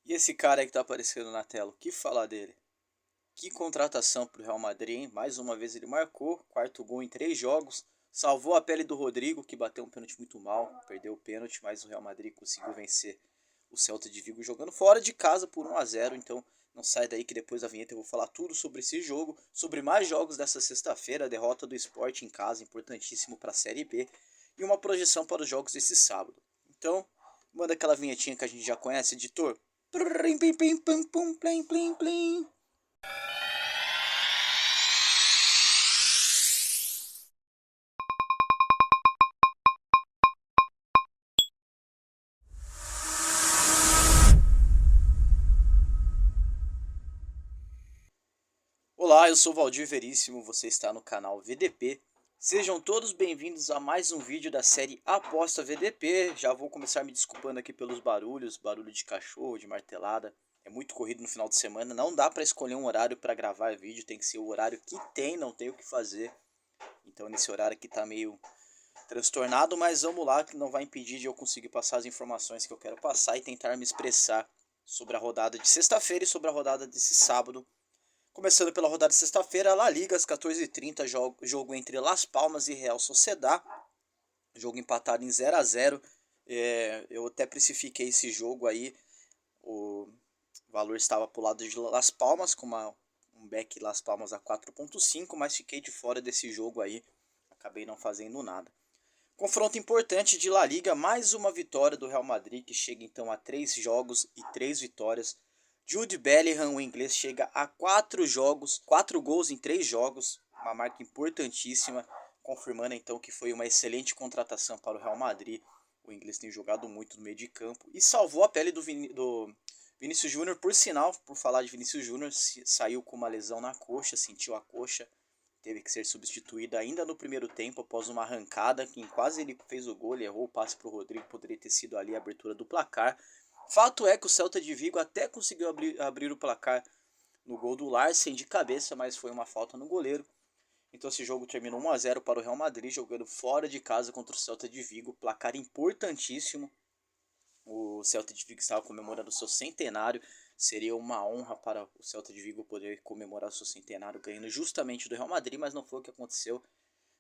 E esse cara aí que tá aparecendo na tela, o que falar dele? Que contratação pro Real Madrid, hein? Mais uma vez ele marcou, quarto gol em 3 jogos, salvou a pele do Rodrigo, que bateu um pênalti muito mal, perdeu o pênalti, mas o Real Madrid conseguiu vencer o Celta de Vigo jogando fora de casa por 1-0. Então não sai daí que depois da vinheta eu vou falar tudo sobre esse jogo, sobre mais jogos dessa sexta-feira, a derrota do Sport em casa, importantíssimo para a Série B, e uma projeção para os jogos desse sábado. Então, manda aquela vinhetinha que a gente já conhece, editor. Plim, plim, plim, plim, plim, plim, plim, plim. Olá, eu sou Valdir Veríssimo, você está no canal VDP. Sejam todos bem-vindos a mais um vídeo da série Aposta VDP. Já vou começar me desculpando aqui pelos barulhos, barulho de cachorro, de martelada. É muito corrido no final de semana, não dá para escolher um horário para gravar vídeo, tem que ser o horário que tem, não tem o que fazer. Então nesse horário aqui tá meio transtornado, mas vamos lá, que não vai impedir de eu conseguir passar as informações que eu quero passar e tentar me expressar sobre a rodada de sexta-feira e sobre a rodada desse sábado. Começando pela rodada de sexta-feira, La Liga, às 14h30, jogo entre Las Palmas e Real Sociedad. Jogo empatado em 0-0. Eu até precifiquei esse jogo aí. O valor estava para o lado de Las Palmas, com um back Las Palmas a 4.5, mas fiquei de fora desse jogo aí. Acabei não fazendo nada. Confronto importante de La Liga, mais uma vitória do Real Madrid, que chega então a 3 jogos e 3 vitórias. Jude Bellingham, o inglês, chega a 4 jogos, 4 gols em 3 jogos, uma marca importantíssima, confirmando então que foi uma excelente contratação para o Real Madrid. O inglês tem jogado muito no meio de campo e salvou a pele do Vinícius Júnior, por sinal, por falar de Vinícius Júnior, saiu com uma lesão na coxa, sentiu a coxa, teve que ser substituído ainda no primeiro tempo após uma arrancada, que quase ele fez o gol, ele errou o passe para o Rodrigo, poderia ter sido ali a abertura do placar. Fato é que o Celta de Vigo até conseguiu abrir o placar no gol do Larsen de cabeça, mas foi uma falta no goleiro. Então esse jogo terminou 1-0 para o Real Madrid, jogando fora de casa contra o Celta de Vigo, placar importantíssimo. O Celta de Vigo estava comemorando o seu centenário, seria uma honra para o Celta de Vigo poder comemorar o seu centenário ganhando justamente do Real Madrid, mas não foi o que aconteceu.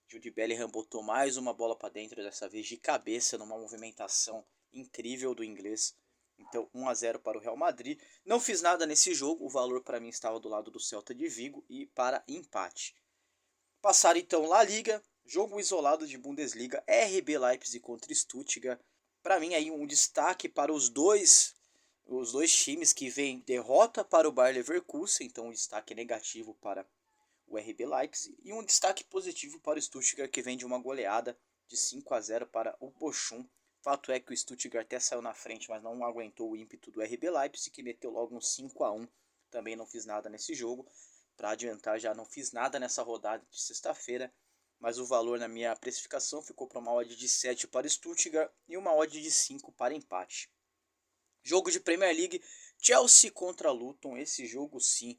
Jude Bellingham botou mais uma bola para dentro, dessa vez de cabeça, numa movimentação incrível do inglês. Então 1-0 para o Real Madrid. Não fiz nada nesse jogo, o valor para mim estava do lado do Celta de Vigo e para empate. Passar então La Liga, jogo isolado de Bundesliga, RB Leipzig contra Stuttgart. Para mim aí um destaque para os dois times que vêm derrota para o Bayer Leverkusen, então um destaque negativo para o RB Leipzig, e um destaque positivo para o Stuttgart, que vem de uma goleada de 5-0 para o Bochum. Fato é que o Stuttgart até saiu na frente, mas não aguentou o ímpeto do RB Leipzig, que meteu logo um 5-1. Também não fiz nada nesse jogo. Para adiantar, já não fiz nada nessa rodada de sexta-feira, mas o valor na minha precificação ficou para uma odd de 7 para Stuttgart e uma odd de 5 para empate. Jogo de Premier League, Chelsea contra Luton. Esse jogo sim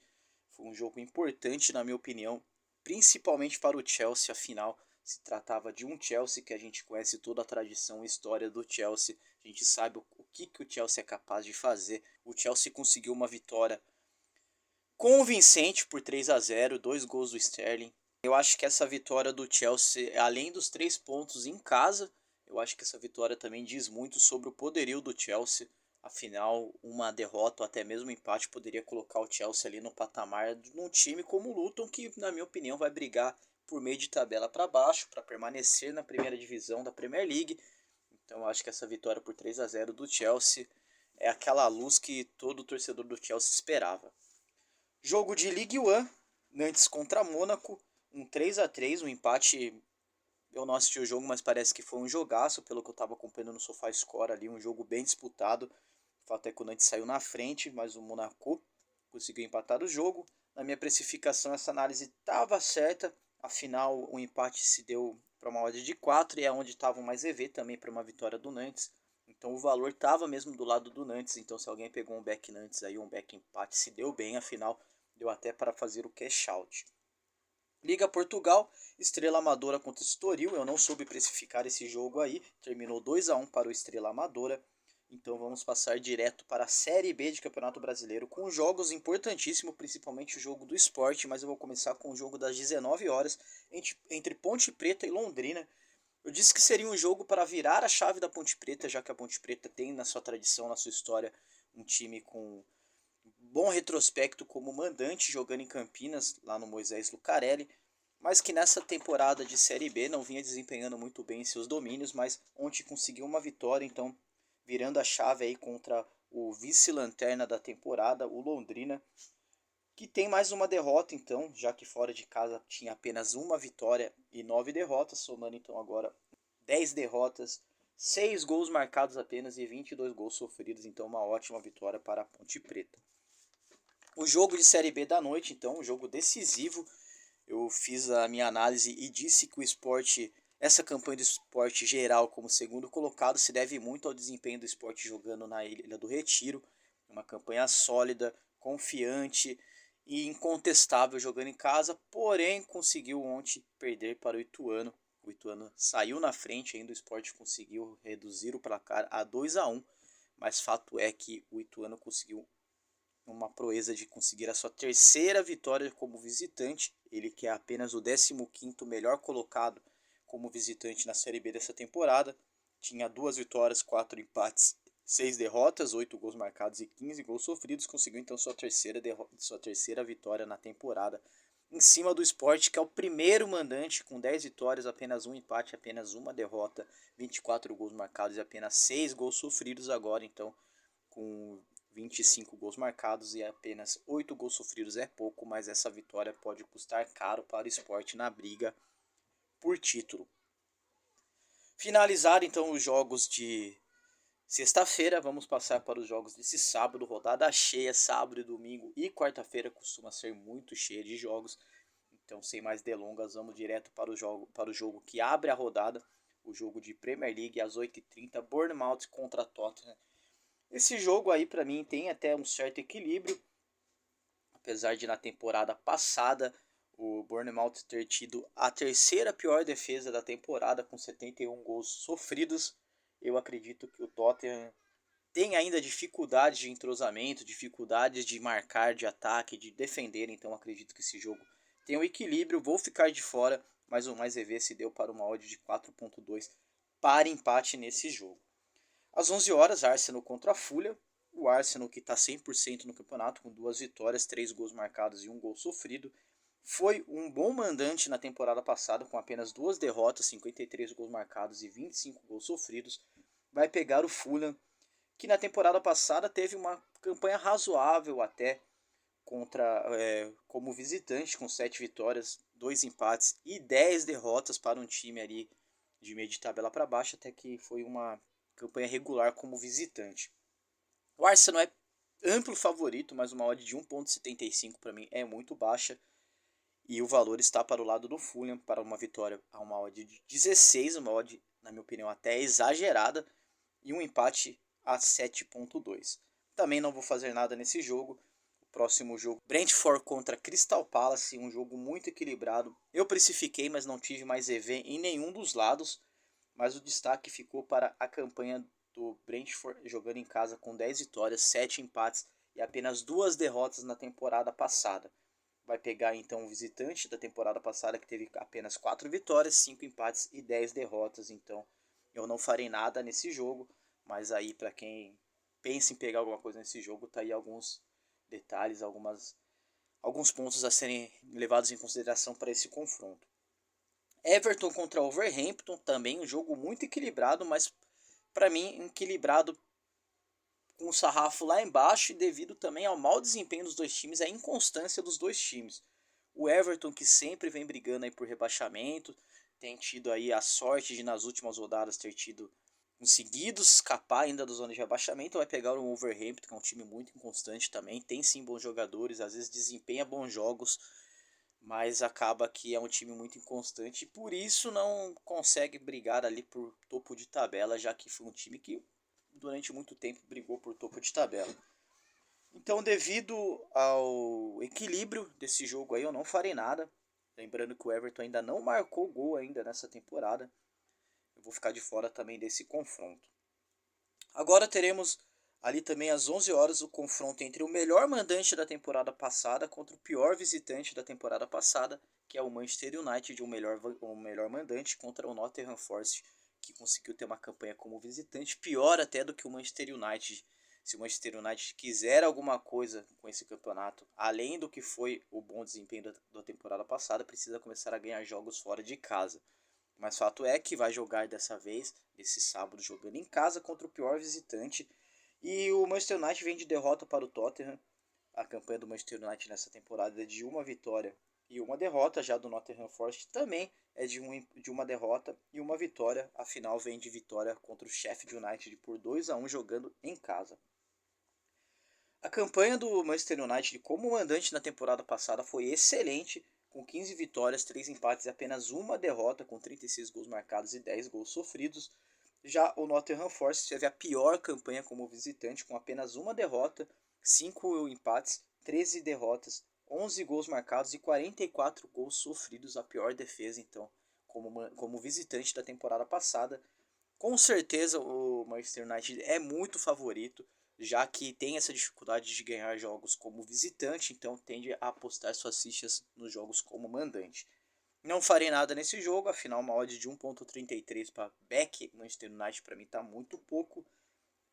foi um jogo importante na minha opinião, principalmente para o Chelsea. Afinal, se tratava de um Chelsea que a gente conhece toda a tradição e história do Chelsea. A gente sabe o que o Chelsea é capaz de fazer. O Chelsea conseguiu uma vitória convincente por 3-0, 2 gols do Sterling. Eu acho que essa vitória do Chelsea, além dos 3 pontos em casa, eu acho que essa vitória também diz muito sobre o poderio do Chelsea. Afinal, uma derrota ou até mesmo um empate poderia colocar o Chelsea ali no patamar de um time como o Luton, que na minha opinião vai brigar por meio de tabela para baixo, para permanecer na primeira divisão da Premier League. Então eu acho que essa vitória por 3-0 do Chelsea é aquela luz que todo torcedor do Chelsea esperava. Jogo de Ligue 1, Nantes contra Mônaco, um 3-3, um empate. Eu não assisti o jogo, mas parece que foi um jogaço, pelo que eu estava acompanhando no SofaScore ali, um jogo bem disputado. O fato é que o Nantes saiu na frente, mas o Monaco conseguiu empatar o jogo. Na minha precificação, essa análise estava certa, afinal o empate se deu para uma odd de 4 e é onde estava mais EV também para uma vitória do Nantes. Então o valor estava mesmo do lado do Nantes, então se alguém pegou um back Nantes aí, um back empate, se deu bem, afinal deu até para fazer o cash out. Liga Portugal, Estrela Amadora contra Estoril. Eu não soube precificar esse jogo aí. Terminou 2-1 para o Estrela Amadora. Então vamos passar direto para a Série B de Campeonato Brasileiro com jogos importantíssimos, principalmente o jogo do Sport, mas eu vou começar com o jogo das 19 horas entre Ponte Preta e Londrina. Eu disse que seria um jogo para virar a chave da Ponte Preta, já que a Ponte Preta tem na sua tradição, na sua história, um time com bom retrospecto como mandante jogando em Campinas, lá no Moisés Lucarelli, mas que nessa temporada de Série B não vinha desempenhando muito bem em seus domínios, mas ontem conseguiu uma vitória, então virando a chave aí contra o vice-lanterna da temporada, o Londrina, que tem mais uma derrota então, já que fora de casa tinha apenas uma vitória e 9 derrotas, somando então agora 10 derrotas, 6 gols marcados apenas e 22 gols sofridos, então uma ótima vitória para a Ponte Preta. O jogo de Série B da noite, então, um jogo decisivo. Eu fiz a minha análise e disse que o esporte, essa campanha do esporte geral como segundo colocado, se deve muito ao desempenho do esporte jogando na Ilha do Retiro. Uma campanha sólida, confiante e incontestável jogando em casa, porém conseguiu ontem perder para o Ituano. O Ituano saiu na frente, ainda o esporte conseguiu reduzir o placar a 2-1, mas fato é que o Ituano conseguiu uma proeza de conseguir a sua terceira vitória como visitante, ele que é apenas o 15º melhor colocado como visitante na Série B dessa temporada, tinha 2 vitórias, 4 empates, 6 derrotas, 8 gols marcados e 15 gols sofridos, conseguiu então sua terceira vitória na temporada, em cima do Sport, que é o primeiro mandante com 10 vitórias, apenas um empate, apenas uma derrota, 24 gols marcados e apenas 6 gols sofridos agora, então com 25 gols marcados e apenas 8 gols sofridos é pouco, mas essa vitória pode custar caro para o esporte na briga por título. Finalizar então os jogos de sexta-feira, vamos passar para os jogos desse sábado, rodada cheia, sábado, domingo e quarta-feira costuma ser muito cheia de jogos. Então, sem mais delongas, vamos direto para o jogo que abre a rodada, o jogo de Premier League às 8h30, Bournemouth contra Tottenham. Esse jogo aí para mim tem até um certo equilíbrio, apesar de na temporada passada o Bournemouth ter tido a terceira pior defesa da temporada com 71 gols sofridos. Eu acredito que o Tottenham tem ainda dificuldades de entrosamento, dificuldades de marcar, de ataque, de defender, então acredito que esse jogo tem um equilíbrio. Vou ficar de fora, mas o Mais EV se deu para uma odd de 4.2 para empate nesse jogo. Às 11 horas, Arsenal contra a Fulham. O Arsenal, que está 100% no campeonato, com 2 vitórias, 3 gols marcados e 1 gol sofrido. Foi um bom mandante na temporada passada, com apenas 2 derrotas, 53 gols marcados e 25 gols sofridos. Vai pegar o Fulham, que na temporada passada teve uma campanha razoável até como visitante, com 7 vitórias, 2 empates e 10 derrotas para um time ali de meio de tabela para baixo, até que foi uma campanha regular como visitante. O Arsenal é amplo favorito, mas uma odd de 1.75 para mim é muito baixa. E o valor está para o lado do Fulham, para uma vitória a uma odd de 16, uma odd, na minha opinião, até exagerada. E um empate a 7.2. Também não vou fazer nada nesse jogo. O próximo jogo, Brentford contra Crystal Palace, um jogo muito equilibrado. Eu precifiquei, mas não tive mais EV em nenhum dos lados, mas o destaque ficou para a campanha do Brentford jogando em casa com 10 vitórias, 7 empates e apenas 2 derrotas na temporada passada. Vai pegar então o visitante da temporada passada que teve apenas 4 vitórias, 5 empates e 10 derrotas. Então eu não farei nada nesse jogo, mas aí para quem pensa em pegar alguma coisa nesse jogo, tá aí alguns detalhes, alguns pontos a serem levados em consideração para esse confronto. Everton contra Wolverhampton, também um jogo muito equilibrado, mas para mim equilibrado com o sarrafo lá embaixo e devido também ao mau desempenho dos dois times, a inconstância dos dois times. O Everton, que sempre vem brigando aí por rebaixamento, tem tido aí a sorte de nas últimas rodadas ter conseguido escapar ainda da zona de rebaixamento, vai pegar o Wolverhampton, que é um time muito inconstante também, tem sim bons jogadores, às vezes desempenha bons jogos, mas acaba que é um time muito inconstante e por isso não consegue brigar ali por topo de tabela, já que foi um time que durante muito tempo brigou por topo de tabela. Então, devido ao equilíbrio desse jogo aí, eu não farei nada. Lembrando que o Everton ainda não marcou gol ainda nessa temporada. Eu vou ficar de fora também desse confronto. Agora teremos ali também às 11 horas o confronto entre o melhor mandante da temporada passada contra o pior visitante da temporada passada, que é o Manchester United, o melhor mandante, contra o Nottingham Forest, que conseguiu ter uma campanha como visitante pior até do que o Manchester United. Se o Manchester United quiser alguma coisa com esse campeonato, além do que foi o bom desempenho da temporada passada, precisa começar a ganhar jogos fora de casa. Mas fato é que vai jogar dessa vez, esse sábado, jogando em casa contra o pior visitante. E o Manchester United vem de derrota para o Tottenham. A campanha do Manchester United nessa temporada é de uma vitória e uma derrota. Já do Nottingham Forest também é de uma derrota e uma vitória. A final vem de vitória contra o Sheffield United por 2-1 jogando em casa. A campanha do Manchester United como mandante na temporada passada foi excelente, com 15 vitórias, 3 empates e apenas uma derrota, com 36 gols marcados e 10 gols sofridos. Já o Nottingham Forest teve a pior campanha como visitante, com apenas uma derrota, 5 empates, 13 derrotas, 11 gols marcados e 44 gols sofridos, a pior defesa então como visitante da temporada passada. Com certeza o Manchester United é muito favorito, já que tem essa dificuldade de ganhar jogos como visitante, então tende a apostar suas fichas nos jogos como mandante. Não farei nada nesse jogo, afinal uma odd de 1.33 para back Manchester United para mim está muito pouco.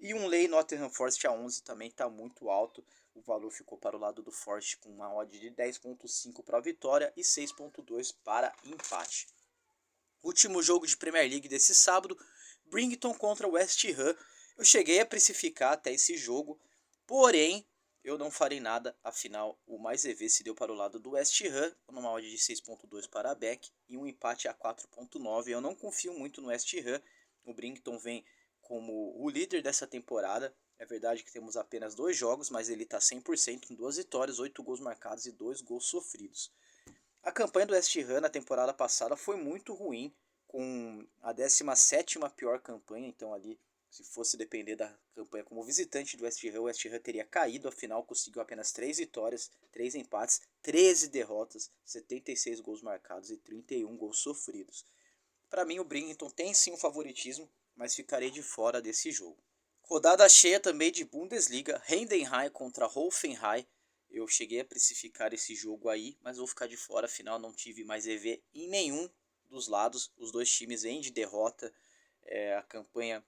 E um lay Nottingham Forest a 11 também está muito alto. O valor ficou para o lado do Forest com uma odd de 10.5 para vitória e 6.2 para empate. Último jogo de Premier League desse sábado, Brighton contra West Ham. Eu cheguei a precificar até esse jogo, porém eu não farei nada, afinal o mais EV se deu para o lado do West Ham, numa odd de 6.2 para a back e um empate a 4.9. Eu não confio muito no West Ham, o Brighton vem como o líder dessa temporada. É verdade que temos apenas 2 jogos, mas ele está 100% em 2 vitórias, 8 gols marcados e 2 gols sofridos. A campanha do West Ham na temporada passada foi muito ruim, com a 17ª pior campanha, então ali, se fosse depender da campanha como visitante do West Ham, o West Ham teria caído, afinal conseguiu apenas 3 vitórias, 3 empates, 13 derrotas, 76 gols marcados e 31 gols sofridos. Para mim o Brighton tem sim um favoritismo, mas ficarei de fora desse jogo. Rodada cheia também de Bundesliga, Heidenheim contra Hoffenheim. Eu cheguei a precificar esse jogo aí, mas vou ficar de fora, afinal não tive mais EV em nenhum dos lados. Os dois times vêm de derrota. A campanha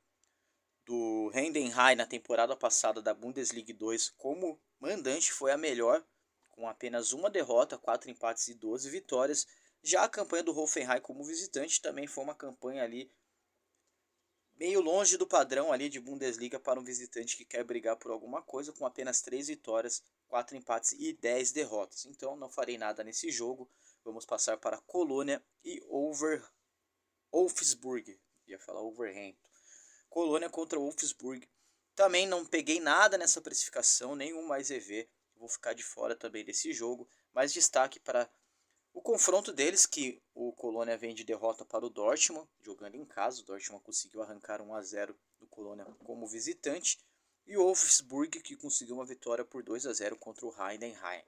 do Heidenheim na temporada passada da Bundesliga 2 como mandante foi a melhor, com apenas uma derrota, 4 empates e 12 vitórias. Já a campanha do Hoffenheim como visitante também foi uma campanha ali meio longe do padrão ali de Bundesliga para um visitante que quer brigar por alguma coisa, com apenas 3 vitórias, 4 empates e 10 derrotas. Então não farei nada nesse jogo. Vamos passar para Colônia e Wolfsburg. Ia falar Wolverhampton. Colônia contra Wolfsburg. Também não peguei nada nessa precificação, nenhum mais EV. Vou ficar de fora também desse jogo. Mas destaque para o confronto deles, que o Colônia vem de derrota para o Dortmund, jogando em casa. O Dortmund conseguiu arrancar 1-0 do Colônia como visitante. E o Wolfsburg, que conseguiu uma vitória por 2-0 contra o Heidenheim.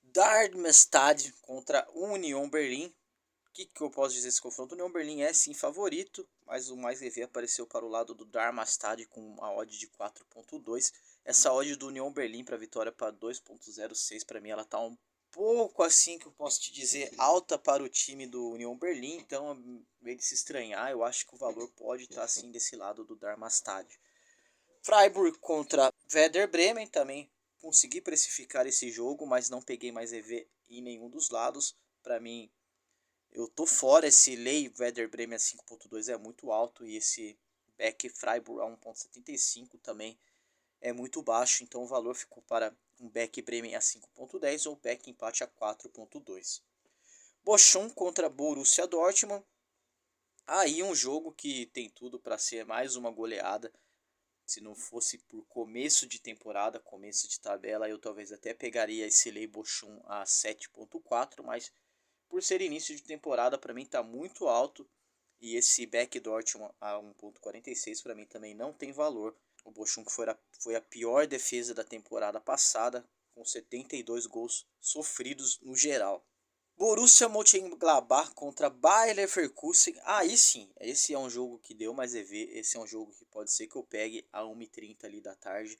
Darmstadt contra o Union Berlin. O que eu posso dizer desse confronto? O Union Berlin é sim favorito, mas o mais EV apareceu para o lado do Darmstadt com uma odd de 4.2. Essa odd do Union Berlin para vitória para 2.06, para mim ela está um pouco assim, que eu posso te dizer, alta para o time do Union Berlin, então meio de se estranhar, eu acho que o valor pode estar assim desse lado do Darmstadt. Freiburg contra Werder Bremen, também consegui precificar esse jogo, mas não peguei mais EV em nenhum dos lados. Para mim, eu tô fora, esse lei Werder Bremen a 5.2 é muito alto e esse back Freiburg a 1.75 também é muito baixo, então o valor ficou para um back Bremen a 5.10 ou back empate a 4.2. Bochum contra Borussia Dortmund. Aí um jogo que tem tudo para ser mais uma goleada. Se não fosse por começo de temporada, começo de tabela, eu talvez até pegaria esse Lei Bochum a 7.4, mas por ser início de temporada, para mim está muito alto. E esse back Dortmund a 1.46 para mim também não tem valor. O Bochum que foi a pior defesa da temporada passada, com 72 gols sofridos no geral. Borussia Mönchengladbach contra Bayer Leverkusen. Aí sim, esse é um jogo que deu mais EV. Esse é um jogo que pode ser que eu pegue a 1h30 ali da tarde.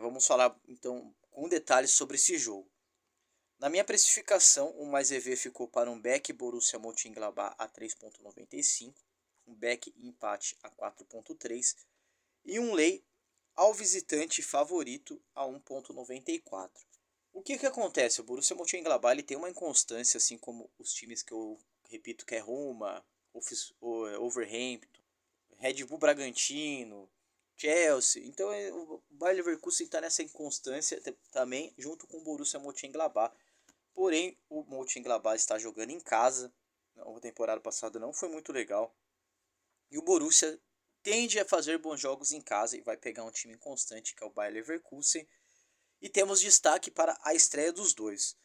Vamos falar então com detalhes sobre esse jogo. Na minha precificação, o mais EV ficou para um back Borussia Mönchengladbach a 3,95, um back empate a 4,3 e um lei ao visitante favorito a 1,94. O que acontece? O Borussia Mönchengladbach ele tem uma inconstância, assim como os times que eu repito que é Roma, Wolverhampton, Red Bull Bragantino, Chelsea. Então o Bayer Leverkusen está nessa inconstância também, junto com o Borussia Mönchengladbach. Porém, o Mönchengladbach está jogando em casa. A temporada passada não foi muito legal. E o Borussia tende a fazer bons jogos em casa e vai pegar um time inconstante que é o Bayer Leverkusen. E temos destaque para a estreia dos dois.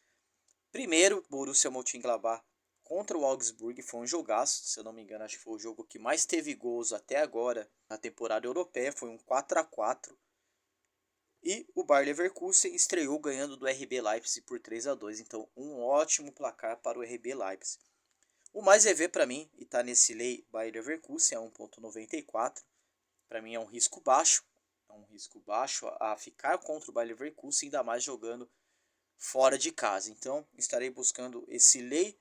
Primeiro, Borussia Mönchengladbach contra o Augsburg foi um jogaço, se eu não me engano, acho que foi o jogo que mais teve gols até agora na temporada europeia, foi um 4-4. E o Bayer Leverkusen estreou ganhando do RB Leipzig por 3-2, então um ótimo placar para o RB Leipzig. O mais EV para mim, e está nesse lei Bayer Leverkusen, é 1,94. Para mim é um risco baixo, a ficar contra o Bayer Leverkusen, ainda mais jogando fora de casa. Então estarei buscando esse lei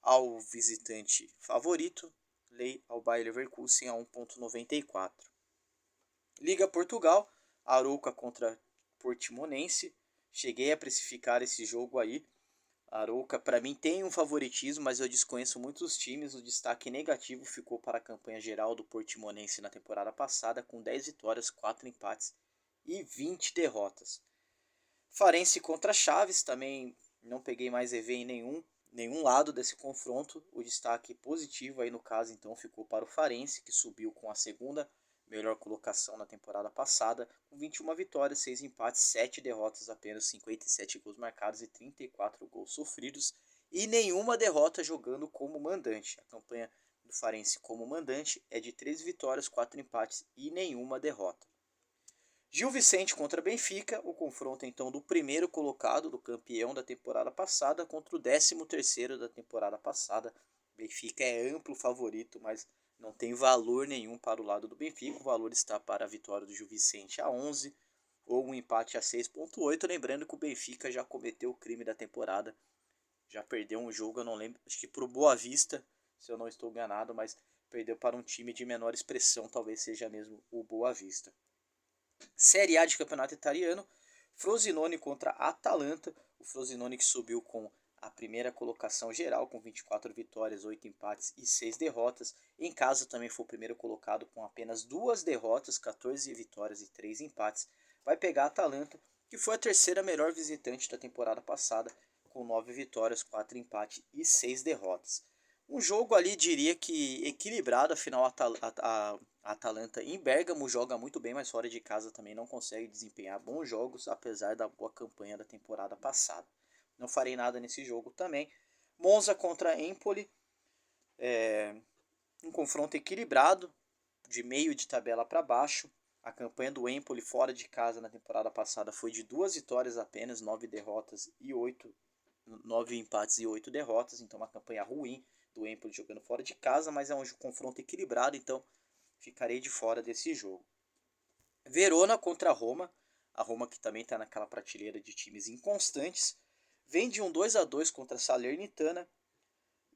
ao visitante favorito, lei ao Bayer Leverkusen a 1,94. Liga Portugal, Arouca contra Portimonense. Cheguei a precificar esse jogo aí. Arouca, para mim, tem um favoritismo, mas eu desconheço muitos times. O destaque negativo ficou para a campanha geral do Portimonense na temporada passada, com 10 vitórias, 4 empates e 20 derrotas. Farense contra Chaves, também não peguei mais EV em nenhum lado desse confronto. O destaque positivo aí no caso, então, ficou para o Farense, que subiu com a segunda melhor colocação na temporada passada, com 21 vitórias, 6 empates, 7 derrotas, apenas 57 gols marcados e 34 gols sofridos, e nenhuma derrota jogando como mandante. A campanha do Farense como mandante é de 3 vitórias, 4 empates e nenhuma derrota. Gil Vicente contra Benfica, o confronto então do primeiro colocado, do campeão da temporada passada, contra o 13º da temporada passada. Benfica é amplo favorito, mas não tem valor nenhum para o lado do Benfica. O valor está para a vitória do Gil Vicente a 11 ou um empate a 6,8. Lembrando que o Benfica já cometeu o crime da temporada, já perdeu um jogo, eu não lembro, acho que para o Boa Vista, se eu não estou enganado, mas perdeu para um time de menor expressão, talvez seja mesmo o Boa Vista. Série A de campeonato italiano, Frosinone contra Atalanta. O Frosinone que subiu com a primeira colocação geral, com 24 vitórias, 8 empates e 6 derrotas. Em casa também foi o primeiro colocado com apenas 2 derrotas, 14 vitórias e 3 empates. Vai pegar a Atalanta, que foi a terceira melhor visitante da temporada passada, com 9 vitórias, 4 empates e 6 derrotas. Um jogo ali, diria que equilibrado, afinal a Atalanta em Bérgamo joga muito bem, mas fora de casa também não consegue desempenhar bons jogos, apesar da boa campanha da temporada passada. Não farei nada nesse jogo também. Monza contra Empoli, um confronto equilibrado, de meio de tabela para baixo. A campanha do Empoli fora de casa na temporada passada foi de 2 vitórias apenas, 9 derrotas e 9 empates e 8 derrotas, então uma campanha ruim do Empoli jogando fora de casa, mas é um confronto equilibrado, então ficarei de fora desse jogo. Verona contra Roma, a Roma que também está naquela prateleira de times inconstantes, vem de um 2-2 contra a Salernitana,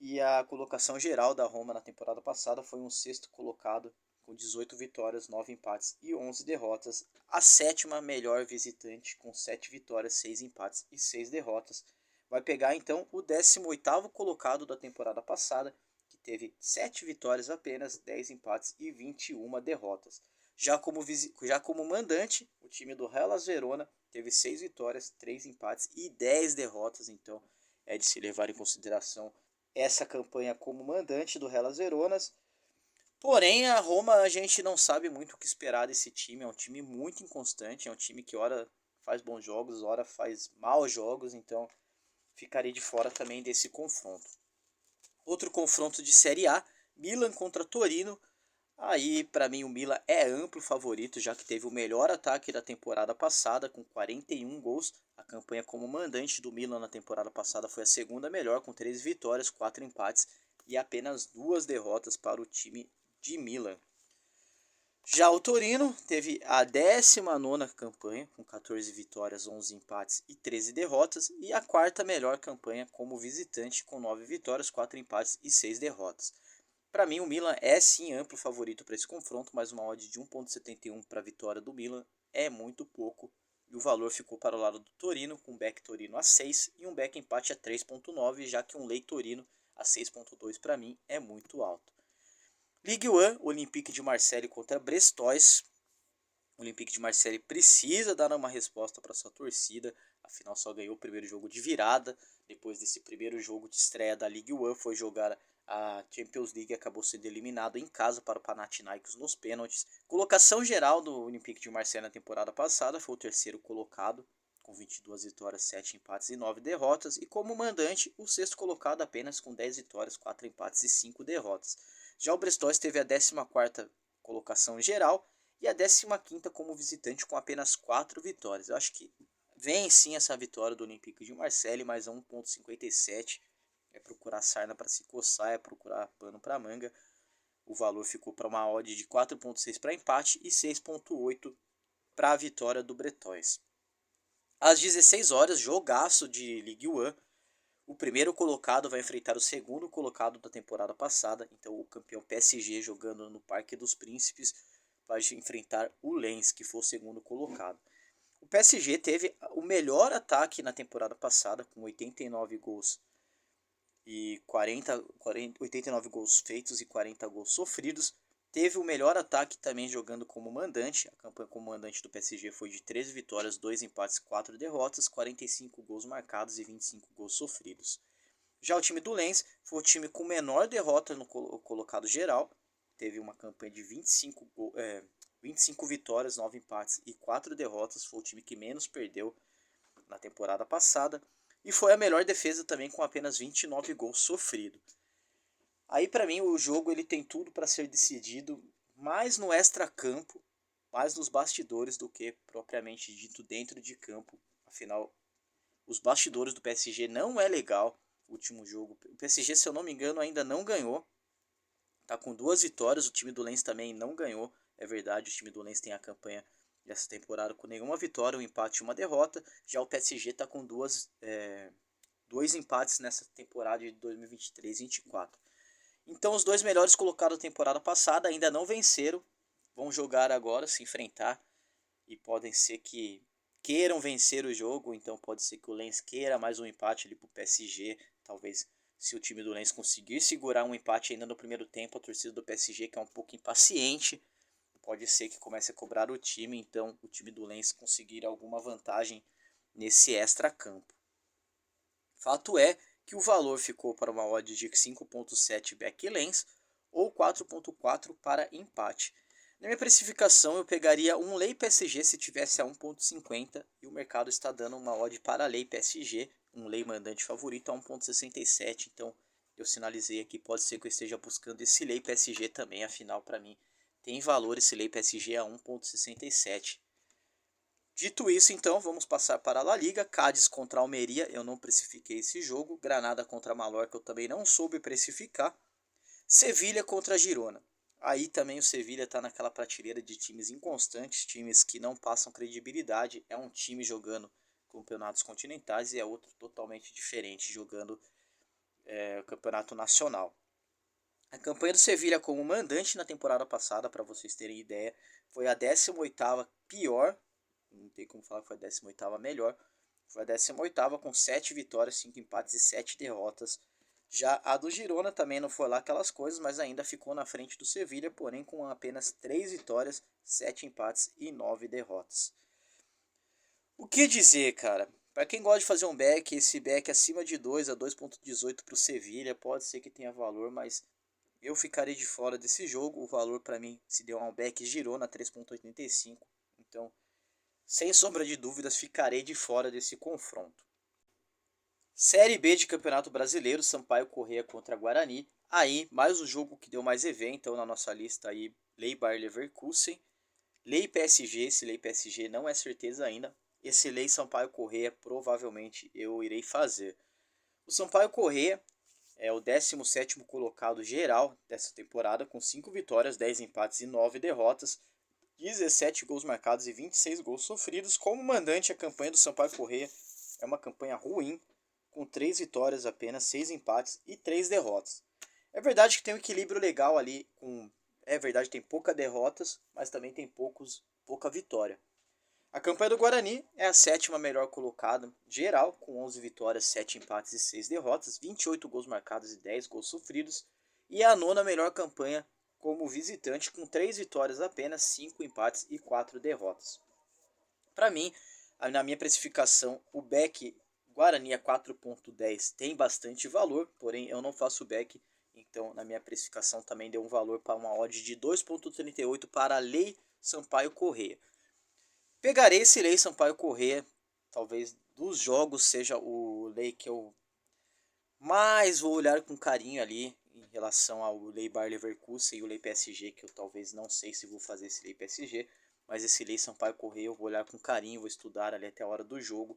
e a colocação geral da Roma na temporada passada foi um sexto colocado com 18 vitórias, 9 empates e 11 derrotas, a sétima melhor visitante com 7 vitórias, 6 empates e 6 derrotas. Vai pegar então o 18º colocado da temporada passada, que teve 7 vitórias apenas, 10 empates e 21 derrotas. Já como mandante, o time do Hellas Verona teve 6 vitórias, 3 empates e 10 derrotas, então é de se levar em consideração essa campanha como mandante do Hellas Veronas. Porém, a Roma a gente não sabe muito o que esperar desse time. É um time muito inconstante, é um time que ora faz bons jogos, ora faz maus jogos, então ficarei de fora também desse confronto. Outro confronto de Série A, Milan contra Torino. Aí, para mim, o Milan é amplo favorito, já que teve o melhor ataque da temporada passada, com 41 gols. A campanha como mandante do Milan na temporada passada foi a segunda melhor, com 13 vitórias, 4 empates e apenas 2 derrotas para o time de Milan. Já o Torino teve a 19ª campanha, com 14 vitórias, 11 empates e 13 derrotas, e a quarta melhor campanha como visitante, com 9 vitórias, 4 empates e 6 derrotas. Para mim, o Milan é sim amplo favorito para esse confronto, mas uma odd de 1,71 para a vitória do Milan é muito pouco, e o valor ficou para o lado do Torino, com um back Torino a 6 e um back empate a 3,9, já que um lei Torino a 6,2 para mim é muito alto. Ligue 1, Olympique de Marseille contra Brestois. O Olympique de Marseille precisa dar uma resposta para sua torcida, afinal só ganhou o primeiro jogo de virada. Depois desse primeiro jogo de estreia da Ligue 1, foi jogar a Champions League e acabou sendo eliminado em casa para o Panathinaikos nos pênaltis. Colocação geral do Olympique de Marseille na temporada passada, foi o terceiro colocado, com 22 vitórias, 7 empates e 9 derrotas. E como mandante, o sexto colocado apenas com 10 vitórias, 4 empates e 5 derrotas. Já o Brestois teve a 14ª colocação geral e a 15ª como visitante com apenas 4 vitórias. Eu acho que vem sim essa vitória do Olympique de Marseille, mais a 1,57. É procurar sarna para se coçar, é procurar pano para manga. O valor ficou para uma odd de 4,6 para empate e 6,8 para a vitória do Brestois. Às 16 horas, jogaço de Ligue 1. O primeiro colocado vai enfrentar o segundo colocado da temporada passada. Então o campeão PSG jogando no Parque dos Príncipes vai enfrentar o Lens, que foi o segundo colocado. O PSG teve o melhor ataque na temporada passada, com 89 gols e 89 gols feitos e 40 gols sofridos. Teve o melhor ataque também jogando como mandante. A campanha como mandante do PSG foi de 13 vitórias, 2 empates e 4 derrotas, 45 gols marcados e 25 gols sofridos. Já o time do Lens foi o time com menor derrota no colocado geral. Teve uma campanha de 25 vitórias, 9 empates e 4 derrotas. Foi o time que menos perdeu na temporada passada. E foi a melhor defesa também, com apenas 29 gols sofridos. Aí para mim o jogo ele tem tudo para ser decidido mais no extracampo, mais nos bastidores do que propriamente dito dentro de campo. Afinal, os bastidores do PSG não é legal. O último jogo, o PSG, se eu não me engano, ainda não ganhou. Tá com 2 vitórias, o time do Lens também não ganhou. É verdade, o time do Lens tem a campanha dessa temporada com nenhuma vitória, um empate e uma derrota. Já o PSG tá com dois empates nessa temporada de 2023-24. Então os dois melhores colocados da temporada passada ainda não venceram, vão jogar agora, se enfrentar, e podem ser que queiram vencer o jogo, então pode ser que o Lens queira mais um empate ali pro PSG, talvez se o time do Lens conseguir segurar um empate ainda no primeiro tempo, a torcida do PSG, que é um pouco impaciente, pode ser que comece a cobrar o time, então o time do Lens conseguir alguma vantagem nesse extra-campo. Fato é que o valor ficou para uma odd de 5,7 back Lens ou 4,4 para empate. Na minha precificação eu pegaria um lei PSG se tivesse a 1,50 e o mercado está dando uma odd para lei PSG, um lei mandante favorito a 1,67, então eu sinalizei aqui, pode ser que eu esteja buscando esse lei PSG também, afinal para mim tem valor esse lei PSG a 1,67. Dito isso, então, vamos passar para a La Liga. Cádiz contra Almeria, eu não precifiquei esse jogo. Granada contra Mallorca, eu também não soube precificar. Sevilha contra Girona. Aí também o Sevilha está naquela prateleira de times inconstantes, times que não passam credibilidade. É um time jogando campeonatos continentais e é outro totalmente diferente jogando o campeonato nacional. A campanha do Sevilha como mandante na temporada passada, para vocês terem ideia, foi a 18ª pior. Não tem como falar que foi a 18ª melhor. Foi a 18ª com 7 vitórias, 5 empates e 7 derrotas. Já a do Girona também não foi lá aquelas coisas, mas ainda ficou na frente do Sevilha, porém com apenas 3 vitórias, 7 empates e 9 derrotas. O que dizer, cara? Para quem gosta de fazer um back, esse back acima de 2 a 2,18 para o Sevilha pode ser que tenha valor, mas eu ficarei de fora desse jogo. O valor para mim se deu a um back Girona 3,85. Então, sem sombra de dúvidas, ficarei de fora desse confronto. Série B de Campeonato Brasileiro, Sampaio Corrêa contra Guarani. Aí, mais um jogo que deu mais evento então, na nossa lista aí, Lei Bayer Leverkusen. Lei PSG, esse Lei PSG não é certeza ainda. esse Lei Sampaio Corrêa provavelmente eu irei fazer. O Sampaio Corrêa é o 17º colocado geral dessa temporada, com 5 vitórias, 10 empates e 9 derrotas, 17 gols marcados e 26 gols sofridos. Como mandante, a campanha do Sampaio Corrêa é uma campanha ruim, com 3 vitórias apenas, 6 empates e 3 derrotas. É verdade que tem um equilíbrio legal ali, é verdade tem poucas derrotas, mas também tem pouca vitória. A campanha do Guarani é a 7ª melhor colocada geral, com 11 vitórias, 7 empates e 6 derrotas, 28 gols marcados e 10 gols sofridos. E é a 9ª melhor campanha como visitante, com 3 vitórias apenas, 5 empates e 4 derrotas. Para mim, na minha precificação, o back Guarani a 4.10 tem bastante valor, porém eu não faço back, então na minha precificação também deu um valor para uma odd de 2.38 para a Lei Sampaio Corrêa. Pegarei esse Lei Sampaio Corrêa, talvez dos jogos seja o Lei que eu mais vou olhar com carinho ali em relação ao Lei Bayer Leverkusen e o Lei PSG, que eu talvez não sei se vou fazer esse Lei PSG, mas esse Lei Sampaio Corrêa eu vou olhar com carinho, vou estudar ali até a hora do jogo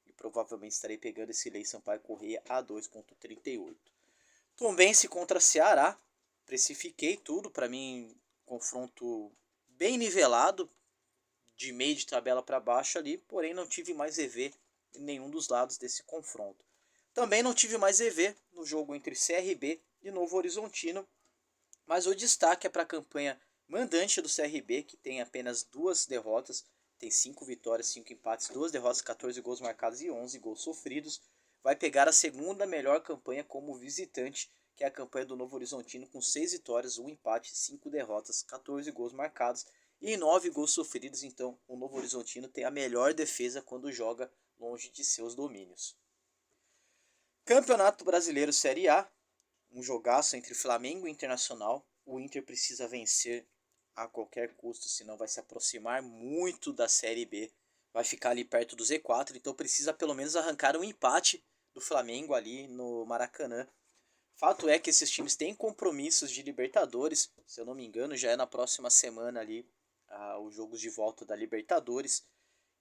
e provavelmente estarei pegando esse Lei Sampaio Corrêa a 2.38. Tombense contra Ceará, precifiquei tudo, para mim confronto bem nivelado, de meio de tabela para baixo ali, porém não tive mais EV em nenhum dos lados desse confronto. Também não tive mais EV no jogo entre CRB e Novo Horizontino, mas o destaque é para a campanha mandante do CRB, que tem apenas 2 derrotas, tem 5 vitórias, 5 empates, 2 derrotas, 14 gols marcados e 11 gols sofridos. Vai pegar a 2ª melhor campanha como visitante, que é a campanha do Novo Horizontino, com 6 vitórias, 1 empate, 5 derrotas, 14 gols marcados e 9 gols sofridos. Então o Novo Horizontino tem a melhor defesa quando joga longe de seus domínios. Campeonato Brasileiro Série A, um jogaço entre Flamengo e Internacional. O Inter precisa vencer a qualquer custo, senão vai se aproximar muito da Série B. Vai ficar ali perto do Z4, então precisa pelo menos arrancar um empate do Flamengo ali no Maracanã. Fato é que esses times têm compromissos de Libertadores, se eu não me engano, já é na próxima semana ali os jogos de volta da Libertadores.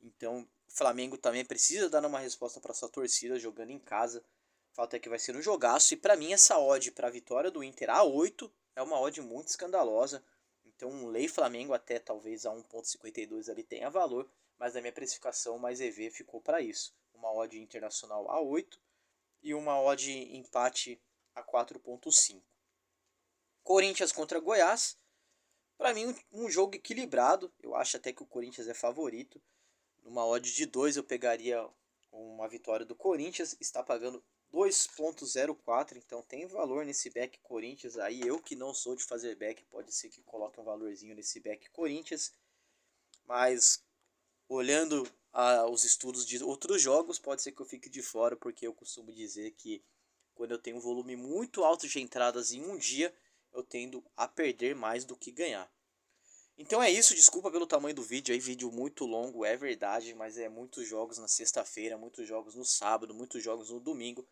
Então o Flamengo também precisa dar uma resposta para sua torcida jogando em casa. Fato é que vai ser um jogaço, e para mim essa odd para a vitória do Inter a 8 é uma odd muito escandalosa. Então um Lei Flamengo até talvez a 1.52 ali tenha valor, mas na minha precificação mais EV ficou para isso. Uma odd Internacional a 8 e uma odd empate a 4.5. Corinthians contra Goiás. Para mim um jogo equilibrado, eu acho até que o Corinthians é favorito. Numa odd de 2 eu pegaria uma vitória do Corinthians, está pagando 2.04, então tem valor nesse back Corinthians aí. Eu que não sou de fazer back, pode ser que coloque um valorzinho nesse back Corinthians, mas olhando os estudos de outros jogos, pode ser que eu fique de fora, porque eu costumo dizer que quando eu tenho um volume muito alto de entradas em um dia, eu tendo a perder mais do que ganhar. Então é isso, desculpa pelo tamanho do vídeo aí, vídeo muito longo, é verdade, mas é muitos jogos na sexta-feira, muitos jogos no sábado, muitos jogos no domingo.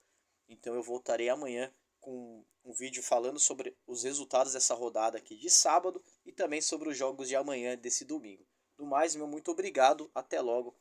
Então eu voltarei amanhã com um vídeo falando sobre os resultados dessa rodada aqui de sábado e também sobre os jogos de amanhã desse domingo. Do mais, meu muito obrigado, até logo